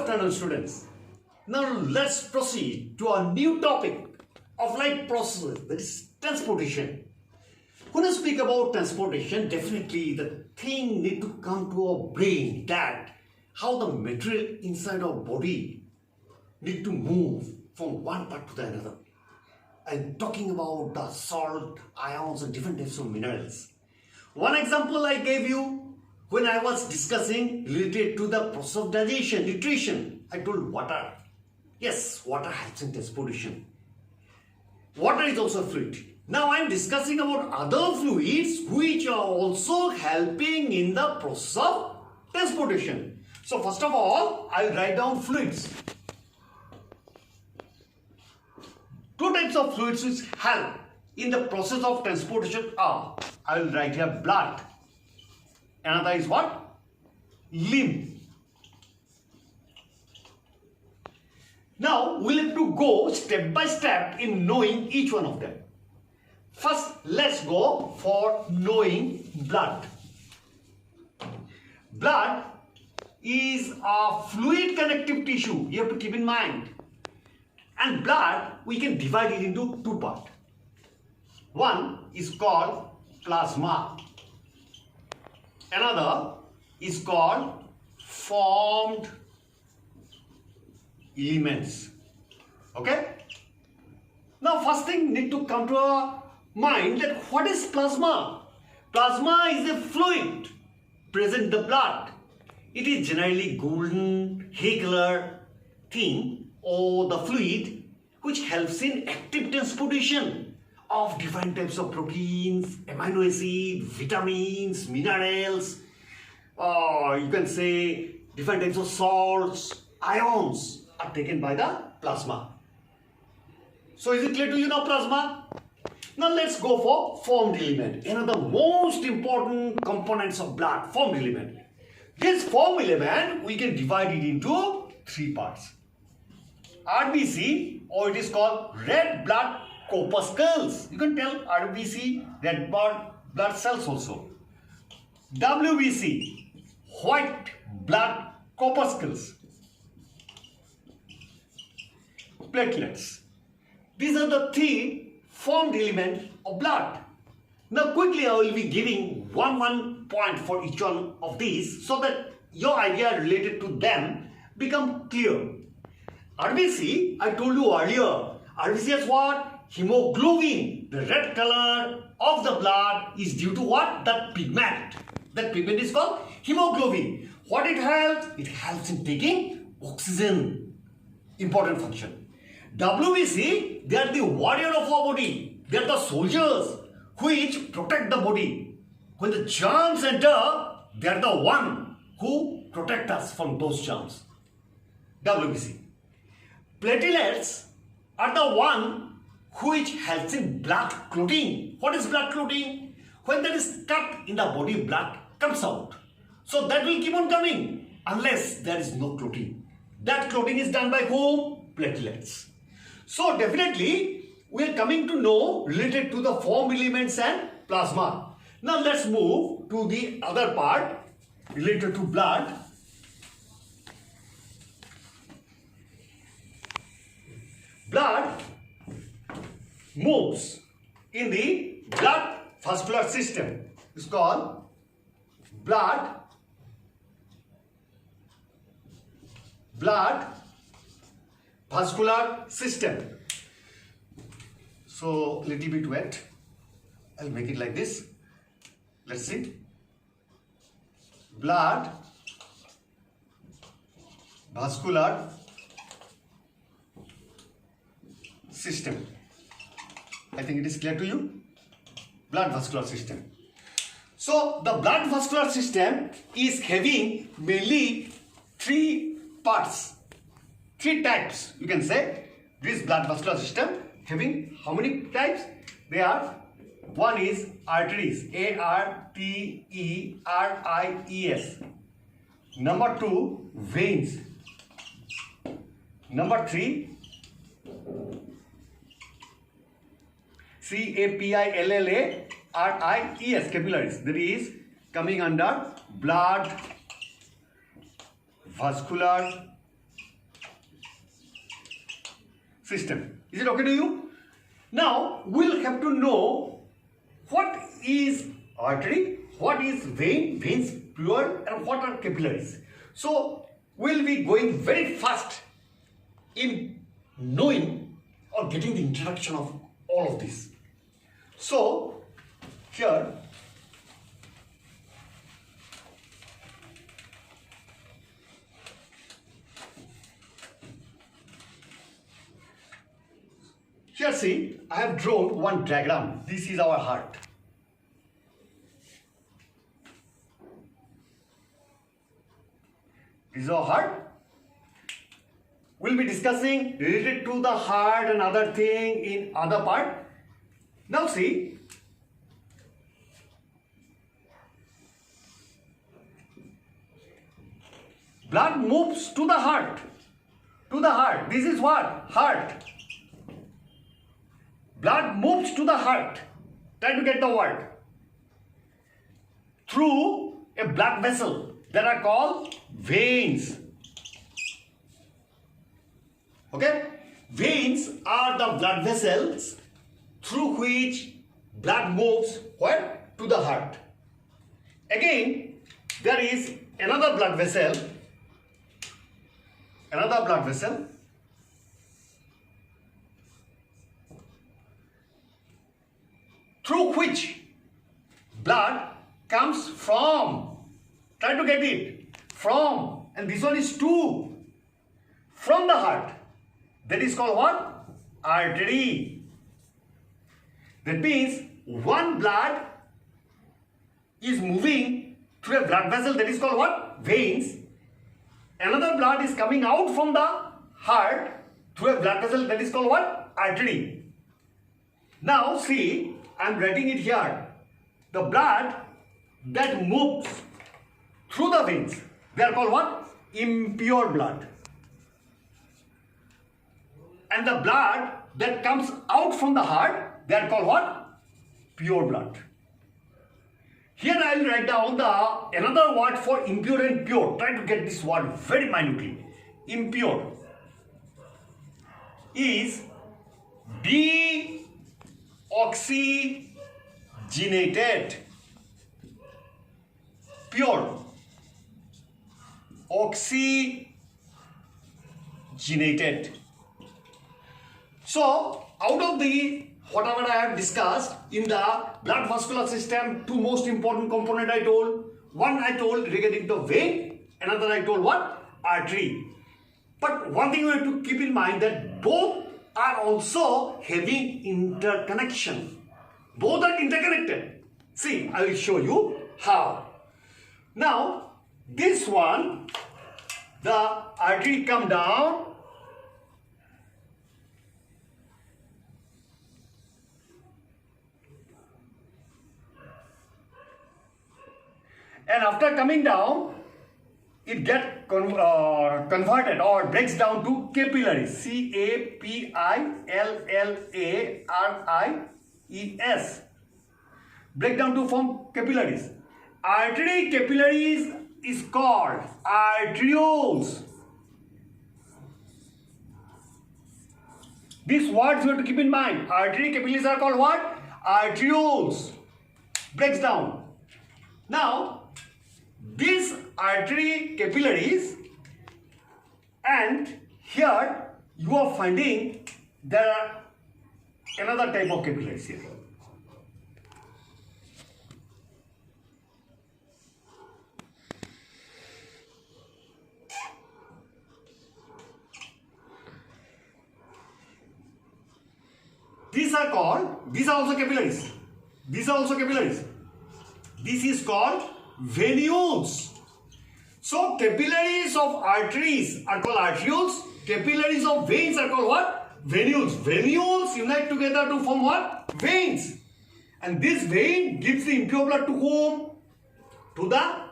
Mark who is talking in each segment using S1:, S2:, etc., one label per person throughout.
S1: afternoon, students. Now let's proceed to a new topic of life process, that is transportation. When I speak about transportation, definitely the thing need to come to our brain, that how the material inside our body need to move from one part to the another. I'm talking about the salt, ions and different types of minerals. One example I gave you when I was discussing related to the process of digestion, nutrition. I told water. Yes, water helps in transportation. Water is also a fluid. Now I am discussing about other fluids which are also helping in the process of transportation. So first of all, I will write down fluids. Two types of fluids which help in the process of transportation are, I will write here blood. Another is what? Lymph. Now we'll have to go step by step in knowing each one of them. First, let's go for knowing blood. Blood is a fluid connective tissue. You have to keep in mind. And blood, we can divide it into two parts. One is called plasma. Another is called formed elements. Okay? Now first thing need to come to our mind that what is plasma? Plasma is a fluid present in the blood. It is generally golden, hay color thing or the fluid which helps in active transportation of different types of proteins, amino acids, vitamins, minerals, you can say different types of salts, ions are taken by the plasma. So is it clear to you now, plasma? Now let's go for formed element. Another most important components of blood, formed element. This formed element we can divide it into three parts. RBC, or it is called red blood corpuscles. You can tell RBC, red blood cells also. WBC, white blood corpuscles. Platelets. These are the three formed elements of blood. Now quickly I will be giving one point for each one of these so that your idea related to them become clear. RBC, I told you earlier, RBC is what? Hemoglobin. The red color of the blood is due to what? That pigment. That pigment is called hemoglobin. What it helps? It helps in taking oxygen. Important function. WBC, they are the warrior of our body. They are the soldiers which protect the body. When the germs enter, they are the one who protect us from those germs. WBC. Platelets are the one which helps in blood clotting. What is blood clotting? When there is cut in the body, blood comes out. So that will keep on coming unless there is no clotting. That clotting is done by whom? Platelets. So definitely we are coming to know related to the formed elements and plasma. Now let's move to the other part related to blood. Blood moves in the blood vascular system. It's called blood vascular system. So little bit wet. I'll make it like this. Let's see. Blood vascular system. I think it is clear to you. Blood vascular system. So the blood vascular system is having mainly three parts, three types. You can say this blood vascular system having how many types? They are, one is arteries, A-R-T-E-R-I-E-S. Number two, veins. Number three, Capillaries, capillaries. That is coming under blood vascular system. Is it okay to you? Now, we'll have to know what is artery, what is vein, veins pure, and what are capillaries. So, we'll be going very fast in knowing or getting the introduction of all of this. So, here, see, I have drawn one diagram. This is our heart. This is our heart. We'll be discussing related to the heart and other thing in other part. Now see, blood moves to the heart. To the heart. This is what? Heart. Blood moves to the heart. Try to get the word. Through a blood vessel that are called veins. Okay? Veins are the blood vessels through which blood moves where? To the heart. Again, there is another blood vessel. Another blood vessel. Through which blood comes from. Try to get it. From. And this one is to. From the heart. That is called what? Artery. That means one blood is moving through a blood vessel that is called what? Veins. Another blood is coming out from the heart through a blood vessel that is called what? Artery. Now see, I am writing it here. The blood that moves through the veins, they are called what? Impure blood. And the blood that comes out from the heart, they are called what? Pure blood. Here I will write down the another word for impure and pure. Try to get this word very minutely. Impure is deoxygenated. Pure, oxygenated. So, out of the whatever I have discussed in the blood vascular system, two most important component I told. One I told regarding the vein, another I told what? Artery. But one thing we have to keep in mind that both are also having interconnection. Both are interconnected. See, I will show you how. Now, this one, the artery come down. And after coming down, it gets converted or breaks down to capillaries. C-A-P-I-L-L-A-R-I-E-S. Break down to form capillaries. Artery capillaries is called arterioles. These words you have to keep in mind. Artery capillaries are called what? Arterioles. Breaks down. Now, these artery capillaries, and here you are finding there are another type of capillaries here. These are also capillaries. These are also capillaries. This is called venules. So capillaries of arteries are called arterioles. Capillaries of veins are called what? Venules. Venules unite together to form what? Veins. And this vein gives the impure blood to whom? To the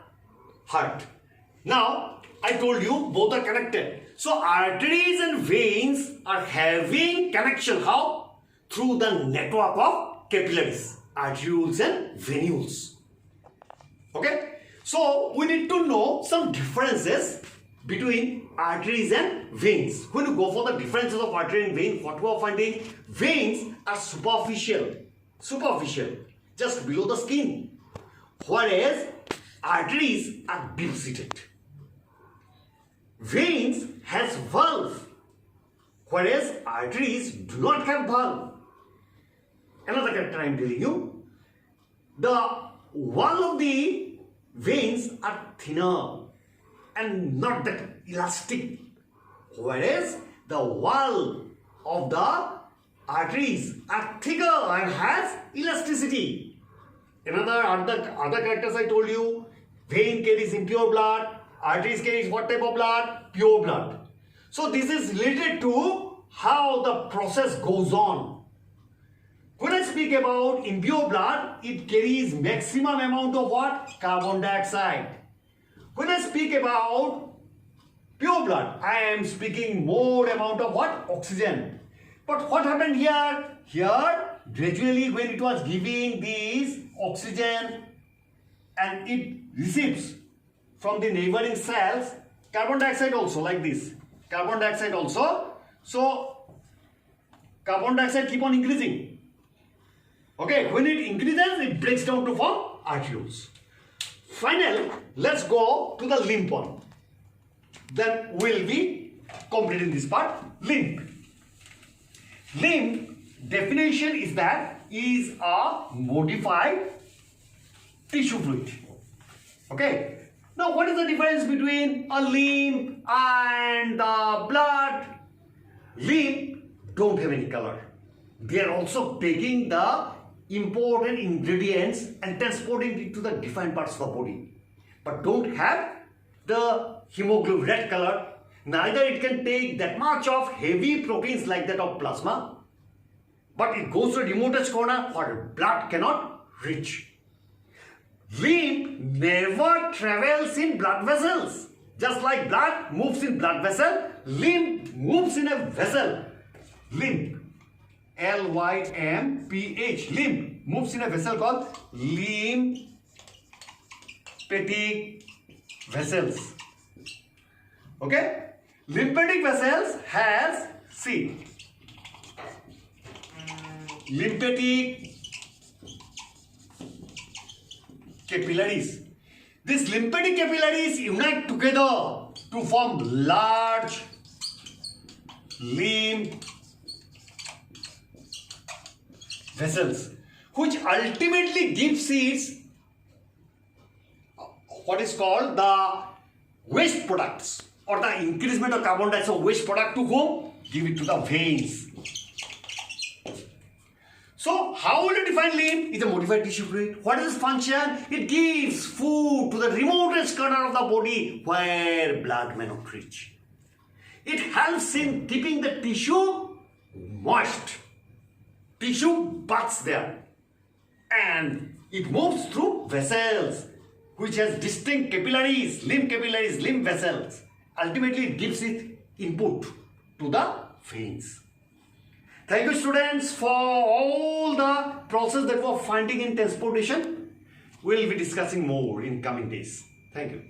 S1: heart. Now, I told you both are connected. So arteries and veins are having connection. How? Through the network of capillaries. Arterioles and venules. Okay? So, we need to know some differences between arteries and veins. When you go for the differences of artery and vein, what we are finding? Veins are superficial, just below the skin, whereas arteries are deep-seated. Veins has valve, whereas arteries do not have valve. Another character I am telling you, the wall of the veins are thinner and not that elastic, whereas the wall of the arteries are thicker and has elasticity. Other characters I told you, vein carries impure blood, arteries carries what type of blood? Pure blood. So this is related to how the process goes on. When I speak about impure blood, it carries maximum amount of what? Carbon dioxide. When I speak about pure blood, I am speaking more amount of what? Oxygen. But what happened here? Here, gradually when it was giving these oxygen and it receives from the neighboring cells, carbon dioxide also like this. Carbon dioxide also. So, carbon dioxide keep on increasing. Okay, when it increases, it breaks down to form arterioles. Finally, let's go to the lymph one. Then we'll be completing this part. Lymph. Lymph definition is that is a modified tissue fluid. Okay. Now, what is the difference between a lymph and the blood? Lymph don't have any color. They are also taking the important ingredients and transporting it to the different parts of the body, but don't have the hemoglobin red color. Neither it can take that much of heavy proteins like that of plasma, but it goes to the remotest corner where blood cannot reach. Lymph never travels in blood vessels. Just like blood moves in blood vessel, lymph moves in a vessel. Lymph, L-Y-M-P-H, lymph moves in a vessel called lymphatic vessels. Okay? Lymphatic vessels has, see, lymphatic capillaries. These lymphatic capillaries unite together to form large lymph vessels, which ultimately gives its what is called the waste products or the increasement of carbon dioxide waste product to whom? Give it to the veins. So, how will you define lymph? It's a modified tissue fluid. What is its function? It gives food to the remotest corner of the body where blood may not reach. It helps in keeping the tissue moist. Tissue buds there. And it moves through vessels which has distinct capillaries, lymph vessels. Ultimately, it gives it input to the veins. Thank you, students, for all the process that we are finding in transportation. We will be discussing more in coming days. Thank you.